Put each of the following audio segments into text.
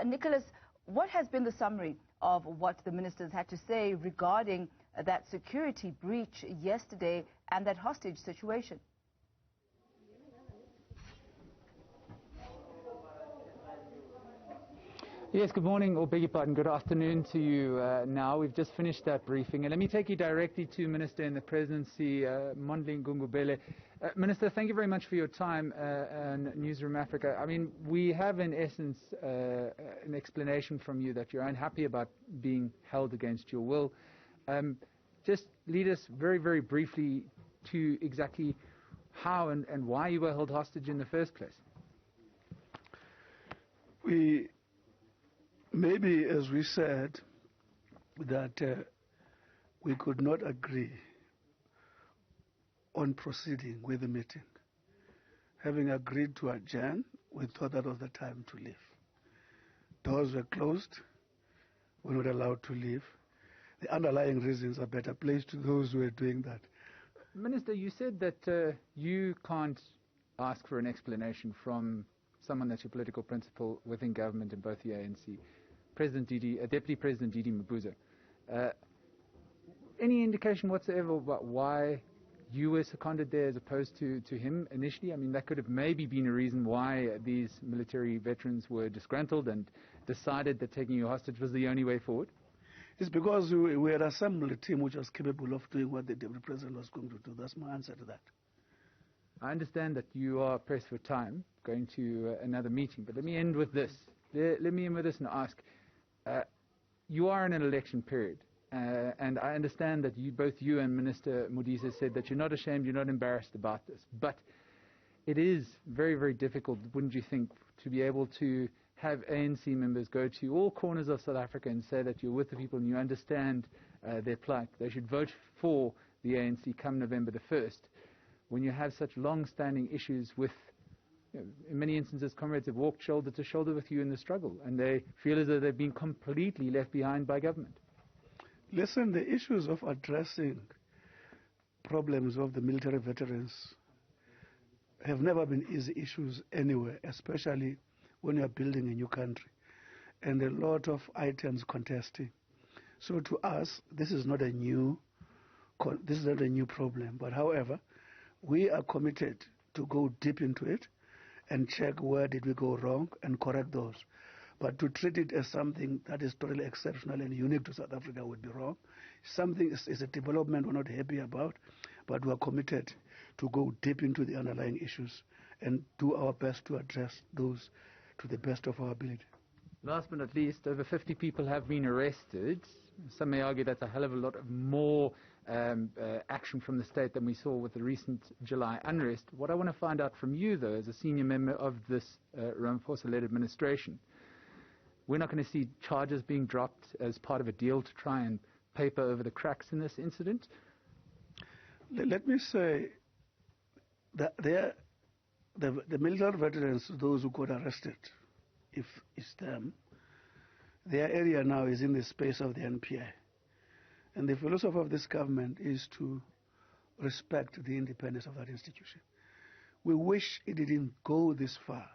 Nickolaus, what has been the summary of what the ministers had to say regarding that security breach yesterday and that hostage situation? Yes, good morning, or beg your pardon, good afternoon to you now. We've just finished that briefing. And let me take you directly to Minister in the Presidency, Mondli and Gungubele. Minister, thank you very much for your time on Newsroom Africa. I mean, we have in essence an explanation from you that you're unhappy about being held against your will. Just lead us very, very briefly to exactly how and why you were held hostage in the first place. Maybe, as we said, that we could not agree on proceeding with the meeting. Having agreed to adjourn, we thought that was the time to leave. Doors were closed. We were not allowed to leave. The underlying reasons are better placed to those who are doing that. Minister, you said that you can't ask for an explanation from someone that's your political principal within government in both the ANC, Deputy President Thandi Modise. Any indication whatsoever about why you were seconded there as opposed to him initially? I mean, that could have maybe been a reason why these military veterans were disgruntled and decided that taking you hostage was the only way forward? It's because we had assembled a team which was capable of doing what the Deputy President was going to do. That's my answer to that. I understand that you are pressed for time, going to another meeting, but let me end with this. Let me end with this and ask, you are in an election period, and I understand that both you and Minister Modise said that you're not ashamed, you're not embarrassed about this, but it is very, very difficult, wouldn't you think, to be able to have ANC members go to all corners of South Africa and say that you're with the people and you understand their plight. They should vote for the ANC come November the 1st. When you have such long-standing issues with, in many instances, comrades have walked shoulder to shoulder with you in the struggle, and they feel as though they've been completely left behind by government. Listen, the issues of addressing problems of the military veterans have never been easy issues anywhere, especially when you are building a new country, and a lot of items contesting. So to us, this is not a new problem. But however, we are committed to go deep into it and check where did we go wrong and correct those. But to treat it as something that is totally exceptional and unique to South Africa would be wrong. Something is a development we're not happy about, but we are committed to go deep into the underlying issues and do our best to address those to the best of our ability. Last but not least, over 50 people have been arrested. Some may argue that's a hell of a lot more action from the state than we saw with the recent July unrest. What I want to find out from you, though, as a senior member of this Ramaphosa-led administration, we're not going to see charges being dropped as part of a deal to try and paper over the cracks in this incident? Let me say that the military veterans, those who got arrested, if it's them, their area now is in the space of the NPA. And the philosophy of this government is to respect the independence of that institution. We wish it didn't go this far,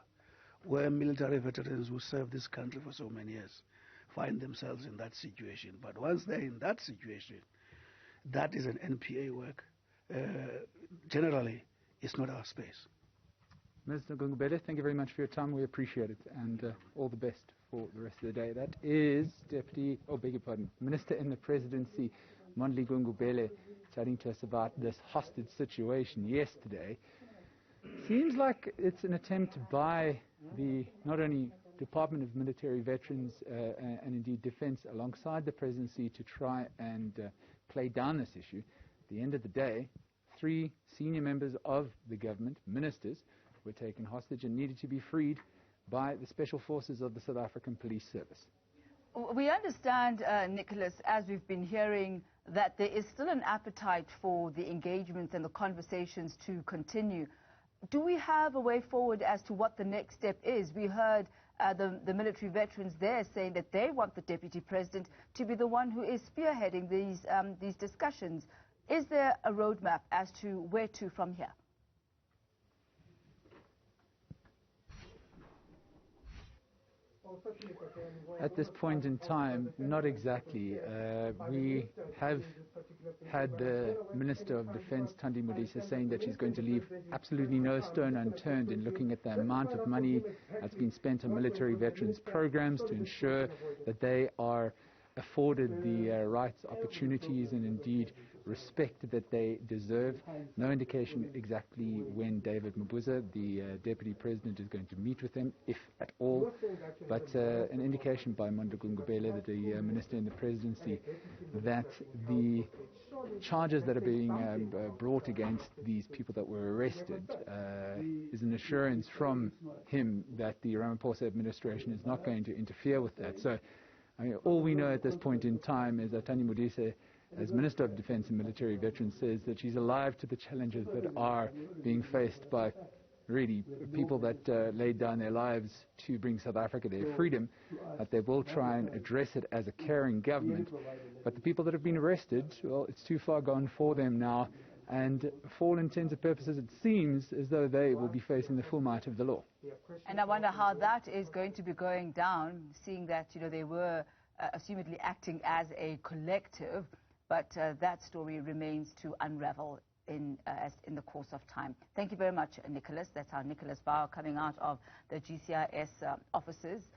where military veterans who served this country for so many years find themselves in that situation. But once they're in that situation, that is an NPA work. Generally, it's not our space. Minister Gungubele, thank you very much for your time. We appreciate it, and all the best for the rest of the day. That is Minister in the Presidency, Mondli Gungubele, chatting to us about this hostage situation yesterday. Seems like it's an attempt by the not only Department of Military Veterans and indeed Defence alongside the Presidency to try and play down this issue. At the end of the day, 3 senior members of the government, ministers, were taken hostage and needed to be freed by the Special Forces of the South African Police Service. We understand, Nickolaus, as we've been hearing, that there is still an appetite for the engagements and the conversations to continue. Do we have a way forward as to what the next step is? We heard the military veterans there saying that they want the Deputy President to be the one who is spearheading these discussions. Is there a roadmap as to where to from here? At this point in time, not exactly. We have had the Minister of Defence, Thandi Modise, saying that she's going to leave absolutely no stone unturned in looking at the amount of money that's been spent on military veterans programs to ensure that they are afforded the rights, opportunities and indeed respect that they deserve. No indication exactly when David Mabuza, the Deputy President, is going to meet with them, if at all, but an indication by Mondli Gungubele, the Minister in the Presidency, that the charges that are being brought against these people that were arrested is an assurance from him that the Ramaphosa administration is not going to interfere with that. So I mean, all we know at this point in time is that Thandi Modise, as Minister of Defence and Military Veterans, says that she's alive to the challenges that are being faced by really people that laid down their lives to bring South Africa their freedom, that they will try and address it as a caring government. But the people that have been arrested, well, it's too far gone for them now, and for all intents and purposes it seems as though they will be facing the full might of the law. And I wonder how that is going to be going down, seeing that, you know, they were assumedly acting as a collective, but that story remains to unravel in the course of time. Thank you very much, Nickolaus. That's our Nickolaus Bauer coming out of the GCIS offices